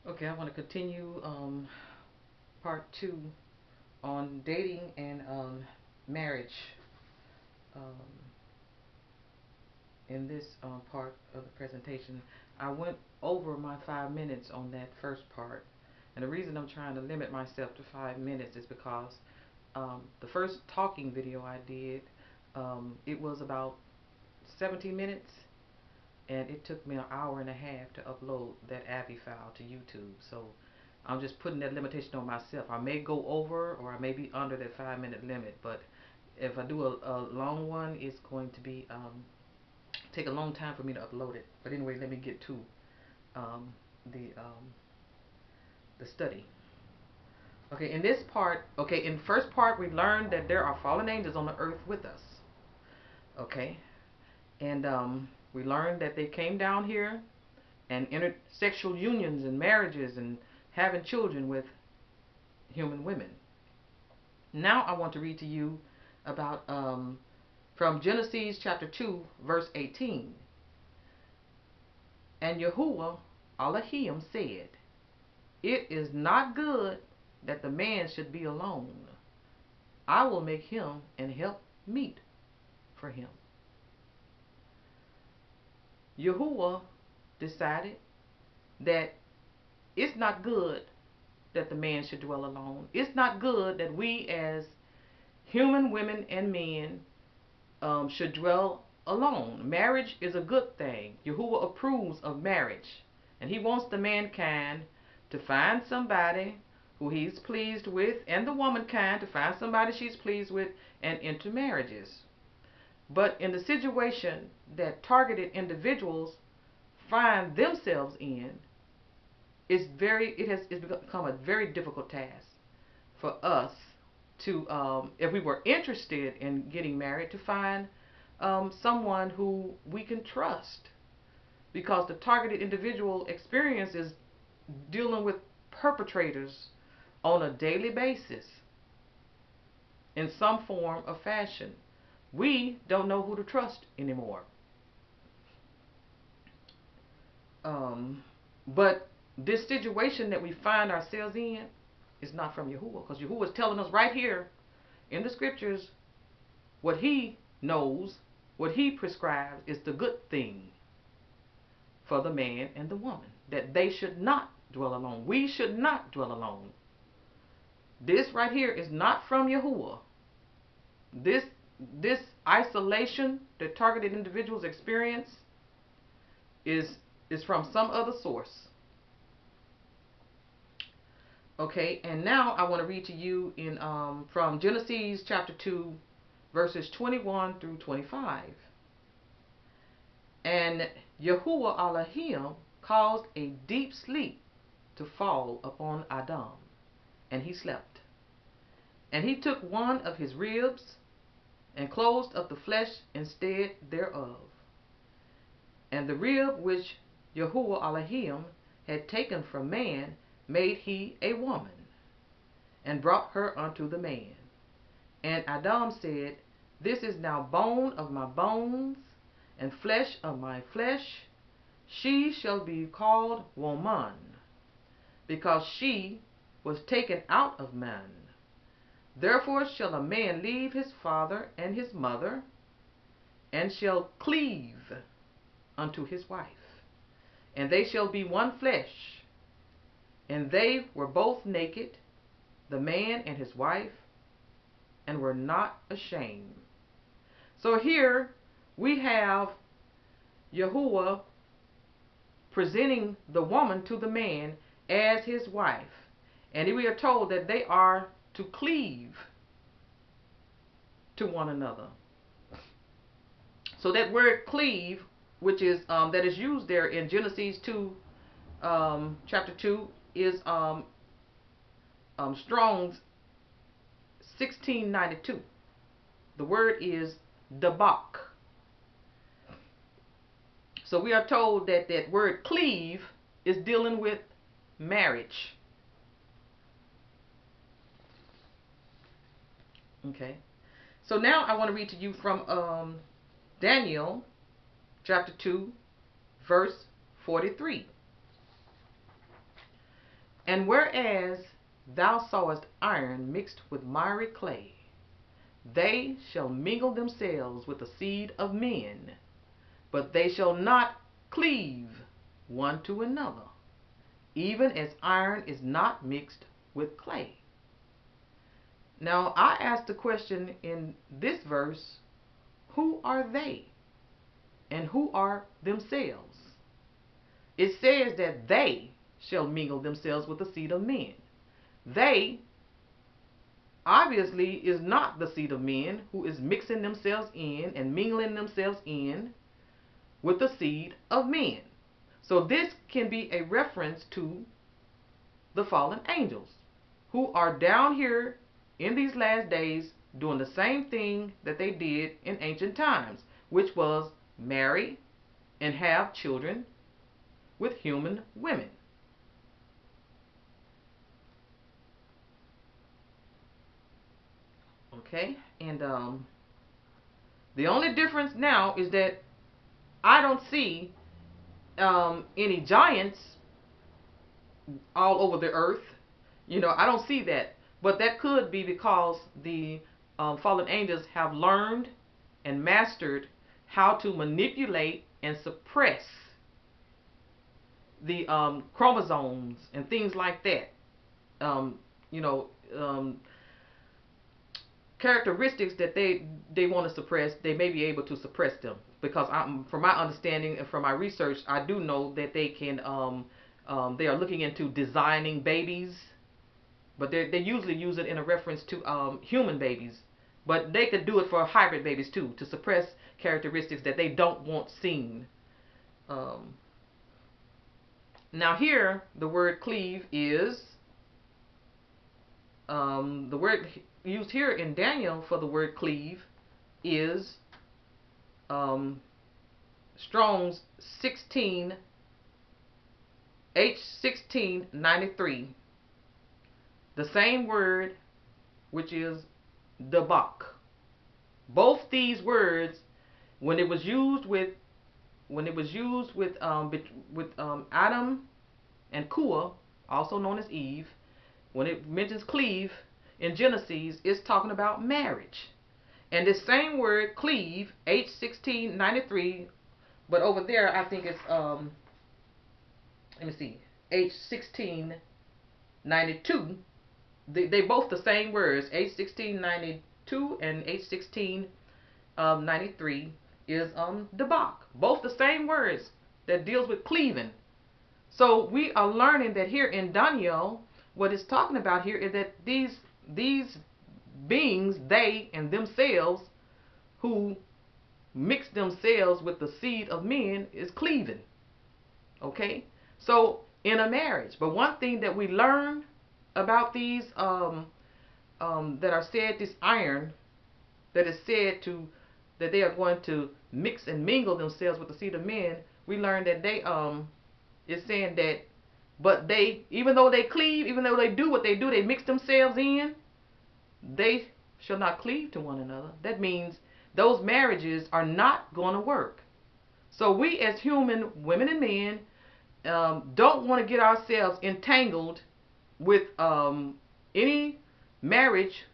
Okay, I want to continue part two on dating and marriage. Um, in this part of the presentation, I went over my 5 minutes on that first part. And the reason I'm trying to limit myself to 5 minutes is because the first talking video I did, it was about 17 minutes, and it took me an hour and a half to upload that AVI file to YouTube. So I'm just putting that limitation on myself. I may go over or I may be under that 5 minute limit, but if I do a long one, it's going to be take a long time for me to upload it. But anyway, let me get to um, the um, the study. Okay, in this part, okay, in the first part, we learned that there are fallen angels on the earth with us. Okay, and we learned that they came down here and entered sexual unions and marriages and having children with human women. Now I want to read to you about from Genesis chapter 2, verse 18. And Yahuwah Elohim said, "It is not good that the man should be alone. I will make him an help meet for him." Yahuwah decided that it's not good that the man should dwell alone. It's not good that we as human women and men should dwell alone. Marriage is a good thing. Yahuwah approves of marriage, and he wants the mankind to find somebody who he's pleased with, and the womankind to find somebody she's pleased with, and enter marriages. But in the situation that targeted individuals find themselves in, it's become a very difficult task for us to, if we were interested in getting married, to find someone who we can trust, because the targeted individual experience is dealing with perpetrators on a daily basis in some form or fashion. We don't know who to trust anymore. But this situation that we find ourselves in is not from Yahuwah, because Yahuwah is telling us right here in the scriptures what he knows, what he prescribes is the good thing for the man and the woman, that they should not dwell alone. We should not dwell alone. This right here is not from Yahuwah. This this isolation that targeted individuals experience is from some other source. Okay, and now I want to read to you in from Genesis chapter 2, verses 21 through 25. And Yahuwah Elohim caused a deep sleep to fall upon Adam, and he slept. And he took one of his ribs and closed up the flesh instead thereof. And the rib which Yahuwah Elohim had taken from man made he a woman, and brought her unto the man. And Adam said, "This is now bone of my bones, and flesh of my flesh. She shall be called woman, because she was taken out of man. Therefore shall a man leave his father and his mother, and shall cleave unto his wife, and they shall be one flesh. And they were both naked, the man and his wife, and were not ashamed." So here we have Yahuwah presenting the woman to the man as his wife. And we are told that they are to cleave to one another. So that word cleave, which is that is used there in Genesis 2, chapter 2, is Strong's 1692. The word is debak. So we are told that that word cleave is dealing with marriage. Okay. So now I want to read to you from Daniel chapter 2, verse 43. And whereas thou sawest iron mixed with miry clay, they shall mingle themselves with the seed of men, but they shall not cleave one to another, even as iron is not mixed with clay. Now, I asked the question in this verse, who are they? And who are themselves? It says that they shall mingle themselves with the seed of men. They obviously is not the seed of men who is mixing themselves in and mingling themselves in with the seed of men. So this can be a reference to the fallen angels who are down here in these last days doing the same thing that they did in ancient times, which was marry and have children with human women. Okay, and the only difference now is that I don't see any giants all over the earth. I don't see that. But that could be because the fallen angels have learned and mastered how to manipulate and suppress the chromosomes and things like that. Um, you know, characteristics that they want to suppress, they may be able to suppress them. Because from my understanding and from my research, I do know that they can. They are looking into designing babies, but they usually use it in a reference to human babies. But they could do it for hybrid babies too, to suppress characteristics that they don't want seen. Now here, the word cleave is the word used here in Daniel for the word cleave is Strong's 16 H1693. The same word, which is debak. Both these words, when it was used with Adam and Kua, also known as Eve, when it mentions cleave in Genesis, it's talking about marriage. And this same word cleave, H1693, but over there I think it's let me see, H1692. They both the same words. H1692 and H1693 is debak. Both the same words that deals with cleaving. So we are learning that here in Daniel, what it's talking about here is that these beings, they and themselves, who mix themselves with the seed of men, is cleaving. Okay, so in a marriage. But one thing that we learn about these that are said, this iron that is said to, that they are going to mix and mingle themselves with the seed of men, we learn that they is saying that, but they, even though they cleave, even though they do what they do, they mix themselves in, they shall not cleave to one another. That means those marriages are not going to work. So we as human women and men don't want to get ourselves entangled with any marriage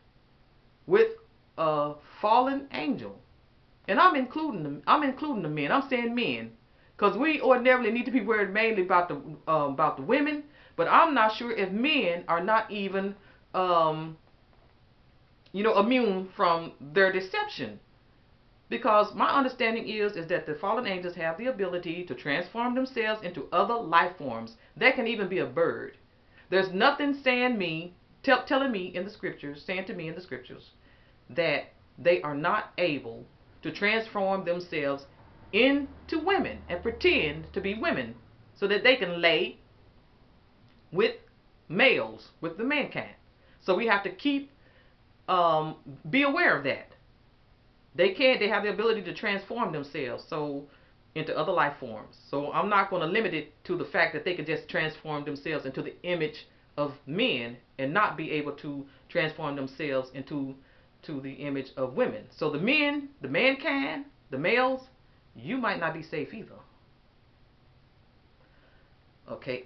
with a fallen angel. And I'm including them. I'm including the men. I'm saying men, because we ordinarily need to be worried mainly about the women. But I'm not sure if men are not even immune from their deception. Because my understanding is that the fallen angels have the ability to transform themselves into other life forms. That can even be a bird. There's nothing telling me in the scriptures, saying to me in the scriptures, that they are not able to transform themselves into women and pretend to be women so that they can lay with males, with the mankind. So we have to be aware of that. They have the ability to transform themselves into other life forms. So I'm not going to limit it to the fact that they can just transform themselves into the image of men and not be able to transform themselves into the image of women. So the mankind, the males, you might not be safe either. Okay,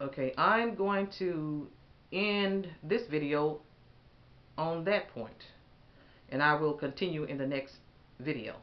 Okay, I'm going to end this video on that point, and I will continue in the next video.